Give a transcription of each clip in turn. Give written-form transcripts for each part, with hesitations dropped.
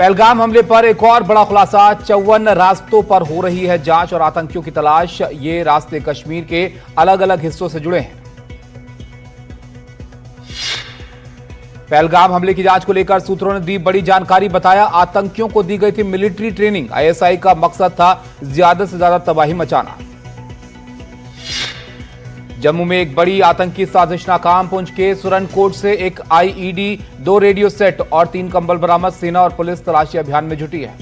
पहलगाम हमले पर एक और बड़ा खुलासा। 54 रास्तों पर हो रही है जांच और आतंकियों की तलाश। ये रास्ते कश्मीर के अलग अलग हिस्सों से जुड़े हैं। पहलगाम हमले की जांच को लेकर सूत्रों ने दी बड़ी जानकारी। बताया, आतंकियों को दी गई थी मिलिट्री ट्रेनिंग। आईएसआई का मकसद था ज्यादा से ज्यादा तबाही मचाना। जम्मू में एक बड़ी आतंकी साजिश नाकाम। पुंछ के सुरनकोट से एक आईईडी, 2 रेडियो सेट और 3 कंबल बरामद। सेना और पुलिस तलाशी अभियान में जुटी है।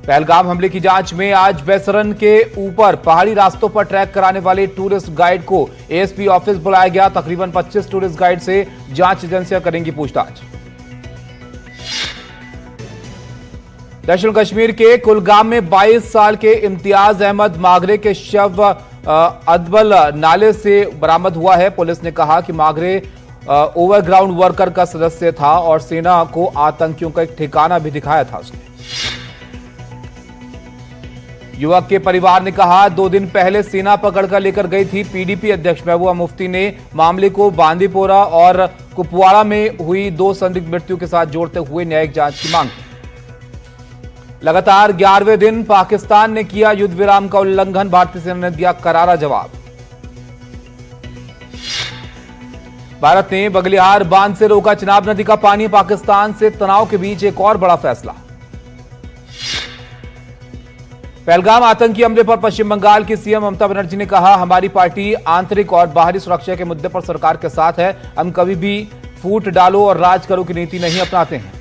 पहलगाम हमले की जांच में आज बेसरन के ऊपर पहाड़ी रास्तों पर ट्रैक कराने वाले टूरिस्ट गाइड को एएसपी ऑफिस बुलाया गया। तकरीबन 25 टूरिस्ट गाइड से जांच एजेंसियां करेंगी पूछताछ। दक्षिण कश्मीर के कुलगाम में 22 साल के इम्तियाज अहमद मागरे के शव अदबल नाले से बरामद हुआ है। पुलिस ने कहा कि मागरे ओवरग्राउंड वर्कर का सदस्य था और सेना को आतंकियों का एक ठिकाना भी दिखाया था उसने। युवक के परिवार ने कहा, 2 दिन पहले सेना पकड़कर लेकर गई थी। पीडीपी अध्यक्ष महबूबा मुफ्ती ने मामले को बांदीपोरा और कुपवाड़ा में हुई 2 संदिग्ध मृत्यु के साथ जोड़ते हुए न्यायिक जांच की मांग की। लगातार 11वें दिन पाकिस्तान ने किया युद्ध विराम का उल्लंघन। भारतीय सेना ने दिया करारा जवाब। भारत ने बगलिहार बांध से रोका चिनाब नदी का पानी। पाकिस्तान से तनाव के बीच एक और बड़ा फैसला। पहलगाम आतंकी हमले पर पश्चिम बंगाल की सीएम ममता बनर्जी ने कहा, हमारी पार्टी आंतरिक और बाहरी सुरक्षा के मुद्दे पर सरकार के साथ है। हम कभी भी फूट डालो और राज करो की नीति नहीं अपनाते हैं।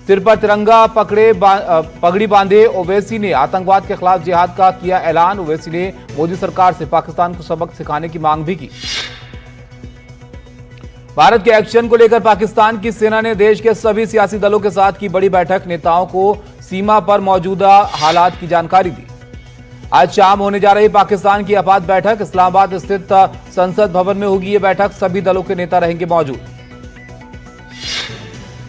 सिर पर तिरंगा पगड़ी बांधे ओवैसी ने आतंकवाद के खिलाफ जिहाद का किया ऐलान। ओवैसी ने मोदी सरकार से पाकिस्तान को सबक सिखाने की मांग भी की। भारत के एक्शन को लेकर पाकिस्तान की सेना ने देश के सभी सियासी दलों के साथ की बड़ी बैठक। नेताओं को सीमा पर मौजूदा हालात की जानकारी दी। आज शाम होने जा रही पाकिस्तान की आपात बैठक इस्लामाबाद स्थित संसद भवन में होगी। ये बैठक सभी दलों के नेता रहेंगे मौजूद।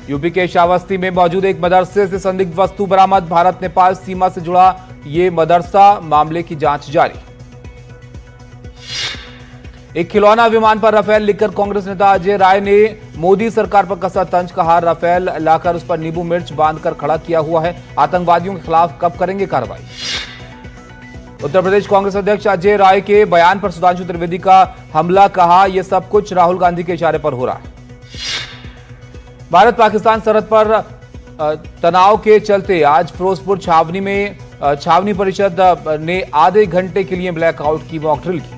यूपी के श्रावस्ती में मौजूद एक मदरसे से संदिग्ध वस्तु बरामद। भारत नेपाल सीमा से जुड़ा ये मदरसा, मामले की जांच जारी। एक खिलौना विमान पर राफेल लिखकर कांग्रेस नेता अजय राय ने मोदी सरकार पर कसा तंज। कहा, राफेल लाकर उस पर नींबू मिर्च बांधकर खड़ा किया हुआ है। आतंकवादियों के खिलाफ कब करेंगे कार्रवाई। उत्तर प्रदेश कांग्रेस अध्यक्ष अजय राय के बयान पर सुधांशु त्रिवेदी का हमला। कहा, यह सब कुछ राहुल गांधी के इशारे पर हो रहा है। भारत पाकिस्तान सरहद पर तनाव के चलते आज फिरोजपुर छावनी में छावनी परिषद ने आधे घंटे के लिए ब्लैकआउट की मॉक ड्रिल की।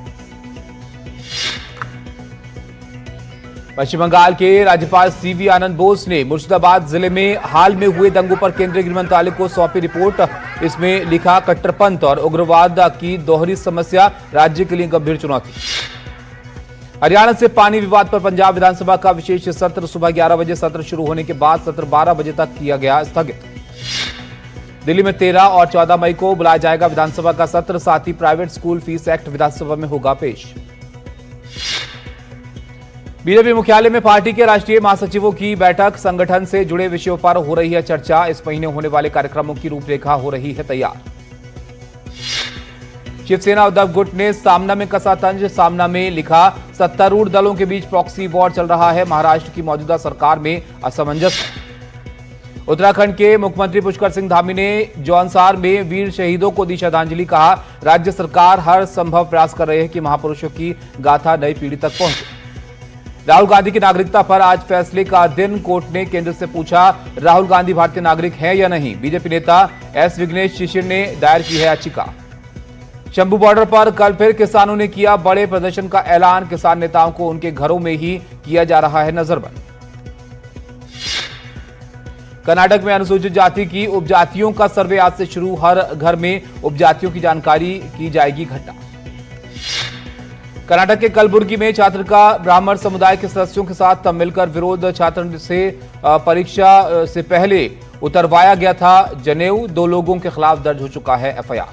पश्चिम बंगाल के राज्यपाल सीवी आनंद बोस ने मुर्शिदाबाद जिले में हाल में हुए दंगों पर केंद्रीय गृह मंत्रालय को सौंपी रिपोर्ट। इसमें लिखा, कट्टरपंथ और उग्रवाद की दोहरी समस्या राज्य के लिए गंभीर चुनौती। हरियाणा से पानी विवाद पर पंजाब विधानसभा का विशेष सत्र। सुबह 11 बजे सत्र शुरू होने के बाद सत्र 12 बजे तक किया गया स्थगित। दिल्ली में 13 और 14 मई को बुलाया जाएगा विधानसभा का सत्र। साथ ही प्राइवेट स्कूल फीस एक्ट विधानसभा में होगा पेश। बीजेपी मुख्यालय में पार्टी के राष्ट्रीय महासचिवों की बैठक। संगठन से जुड़े विषयों पर हो रही है चर्चा। इस महीने होने वाले कार्यक्रमों की रूपरेखा हो रही है तैयार। शिवसेना उद्धव गुट ने सामना में कसा तंज। सामना में लिखा, सत्तारूढ़ दलों के बीच प्रॉक्सी वॉर चल रहा है। महाराष्ट्र की मौजूदा सरकार में असमंजस है। उत्तराखंड के मुख्यमंत्री पुष्कर सिंह धामी ने जौनसार में वीर शहीदों को दी श्रद्धांजलि। कहा, राज्य सरकार हर संभव प्रयास कर रही है कि महापुरुषों की गाथा नई पीढ़ी तक पहुंचे। राहुल गांधी की नागरिकता पर आज फैसले का दिन। कोर्ट ने केंद्र से पूछा, राहुल गांधी भारतीय नागरिक हैं या नहीं। बीजेपी नेता एस विघ्नेश शिशिर ने दायर की है याचिका। शंभू बॉर्डर पर कल फिर किसानों ने किया बड़े प्रदर्शन का ऐलान। किसान नेताओं को उनके घरों में ही किया जा रहा है नजरबंद। कर्नाटक में अनुसूचित जाति की उपजातियों का सर्वे आज से शुरू। हर घर में उपजातियों की जानकारी की जाएगी इकट्ठा। कर्नाटक के कलबुर्गी में छात्र का ब्राह्मण समुदाय के सदस्यों के साथ मिलकर विरोध। छात्र से परीक्षा से पहले उतरवाया गया था जनेऊ। 2 लोगों के खिलाफ दर्ज हो चुका है एफआईआर।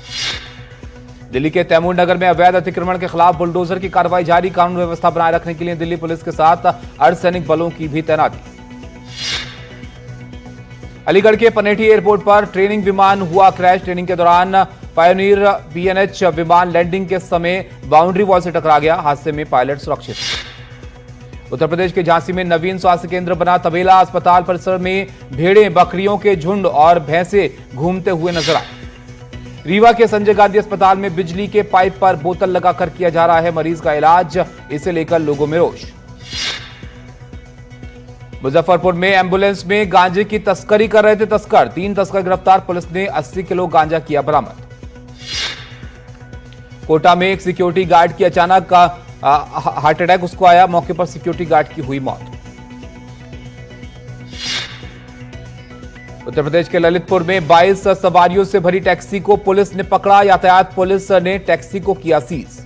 दिल्ली के तैमूर नगर में अवैध अतिक्रमण के खिलाफ बुलडोजर की कार्रवाई जारी। कानून व्यवस्था बनाए रखने के लिए दिल्ली पुलिस के साथ अर्धसैनिक बलों की भी तैनाती। अलीगढ़ के पनेठी एयरपोर्ट पर ट्रेनिंग विमान हुआ क्रैश। ट्रेनिंग के दौरान पायोनियर PNH विमान लैंडिंग के समय बाउंड्री वॉल से टकरा गया। हादसे में पायलट सुरक्षित। उत्तर प्रदेश के झांसी में नवीन स्वास्थ्य केंद्र बना। तबेला अस्पताल परिसर में भेड़ें, बकरियों के झुंड और भैंसे घूमते हुए नजर आए। रीवा के संजय गांधी अस्पताल में बिजली के पाइप पर बोतल लगाकर किया जा रहा है मरीज का इलाज, इसे लेकर लोगों में रोष। मुजफ्फरपुर में एम्बुलेंस में गांजे की तस्करी कर रहे थे तस्कर, 3 तस्कर गिरफ्तार, पुलिस ने 80 किलो गांजा किया बरामद। कोटा में एक सिक्योरिटी गार्ड की अचानक हार्ट अटैक उसको आया, मौके पर सिक्योरिटी गार्ड की हुई मौत। उत्तर प्रदेश के ललितपुर में 22 सवारियों से भरी टैक्सी को पुलिस ने पकड़ा, यातायात पुलिस ने टैक्सी को किया सीज।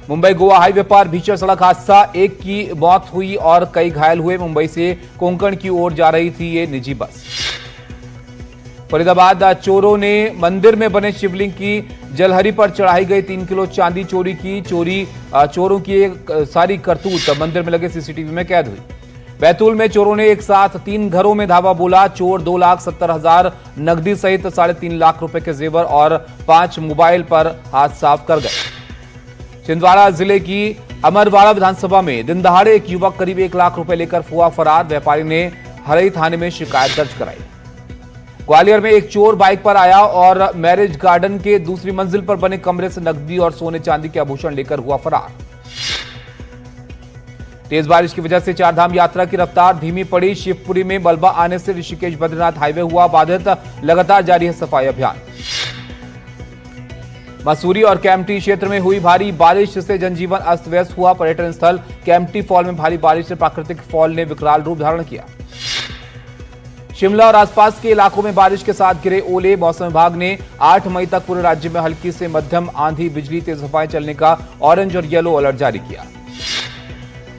मुंबई गोवा हाईवे पर भीषण सड़क हादसा, एक की मौत हुई और कई घायल हुए। मुंबई से कोंकण की ओर जा रही थी ये निजी बस। फरीदाबाद चोरों ने मंदिर में बने शिवलिंग की जलहरी पर चढ़ाई गई 3 किलो चांदी चोरी की। चोरों की एक सारी करतूत मंदिर में लगे सीसीटीवी में कैद हुई। बैतूल में चोरों ने एक साथ 3 घरों में धावा बोला। चोर 2,70,000 नकदी सहित 3.5 लाख रुपए के जेवर और 5 मोबाइल पर हाथ साफ कर गए। छिंदवाड़ा जिले की अमरवाड़ा विधानसभा में दिन दहाड़े एक युवक करीब 1 लाख रुपए लेकर हुआ फरार। व्यापारी ने हरई थाने में शिकायत दर्ज कराई। ग्वालियर में एक चोर बाइक पर आया और मैरिज गार्डन के दूसरी मंजिल पर बने कमरे से नकदी और सोने चांदी के आभूषण लेकर हुआ फरार। तेज बारिश की वजह से चारधाम यात्रा की रफ्तार धीमी पड़ी। शिवपुरी में मलबा आने से ऋषिकेश बद्रीनाथ हाईवे हुआ बाधित, लगातार जारी है सफाई अभियान। मसूरी और कैंपटी क्षेत्र में हुई भारी बारिश से जनजीवन अस्त व्यस्त हुआ। पर्यटन स्थल कैंपटी फॉल में भारी बारिश से प्राकृतिक फॉल ने विकराल रूप धारण किया। शिमला और आसपास के इलाकों में बारिश के साथ गिरे ओले। मौसम विभाग ने 8 मई तक पूरे राज्य में हल्की से मध्यम आंधी, बिजली, तेज हवाएं चलने का ऑरेंज और येलो अलर्ट जारी किया।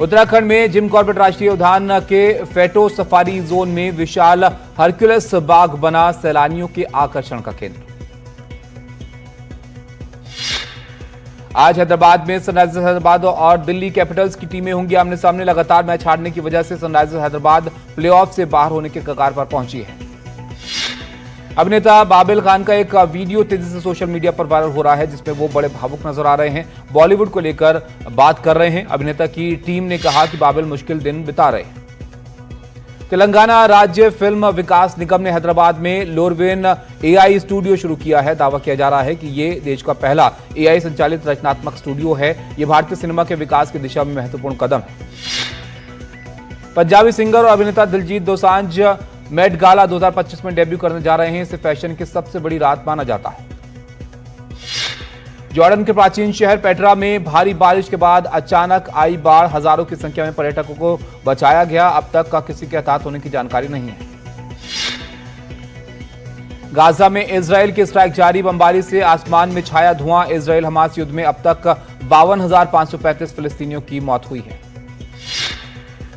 उत्तराखंड में जिम कॉर्बेट राष्ट्रीय उद्यान के फेटो सफारी जोन में विशाल हरक्यूलिस बाघ बना सैलानियों के आकर्षण का केंद्र। आज हैदराबाद में सनराइजर्स हैदराबाद और दिल्ली कैपिटल्स की टीमें होंगी आमने सामने। लगातार मैच हारने की वजह से सनराइजर्स हैदराबाद प्लेऑफ से बाहर होने के कगार पर पहुंची है। अभिनेता बाबिल खान का एक वीडियो तेजी से सोशल मीडिया पर वायरल हो रहा है, जिसमें वो बड़े भावुक नजर आ रहे हैं, बॉलीवुड को लेकर बात कर रहे हैं। अभिनेता की टीम ने कहा कि बाबिल मुश्किल दिन बिता रहे हैं। तेलंगाना राज्य फिल्म विकास निगम ने हैदराबाद में लोरवेन एआई स्टूडियो शुरू किया है। दावा किया जा रहा है कि ये देश का पहला एआई संचालित रचनात्मक स्टूडियो है। ये भारतीय सिनेमा के विकास की दिशा में महत्वपूर्ण कदम है। पंजाबी सिंगर और अभिनेता दिलजीत दोसांझ मेट गाला 2025 में डेब्यू करने जा रहे हैं। इसे फैशन की सबसे बड़ी रात माना जाता है। जॉर्डन के प्राचीन शहर पेट्रा में भारी बारिश के बाद अचानक आई बाढ़, हजारों की संख्या में पर्यटकों को बचाया गया। अब तक का किसी के हताहत होने की जानकारी नहीं है। गाजा में इजराइल की स्ट्राइक जारी, बमबारी से आसमान में छाया धुआं। इजराइल हमास युद्ध में अब तक 52,535 फिलिस्तीनियों की मौत हुई है।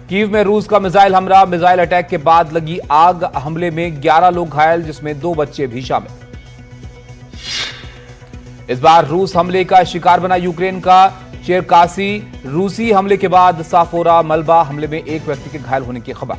कीव में रूस का मिसाइल हमला, मिसाइल अटैक के बाद लगी आग, हमले में 11 लोग घायल, जिसमें 2 बच्चे भी शामिल। इस बार रूस हमले का शिकार बना यूक्रेन का चेरकासी। रूसी हमले के बाद साफोरा मलबा हमले में एक व्यक्ति के घायल होने की खबर।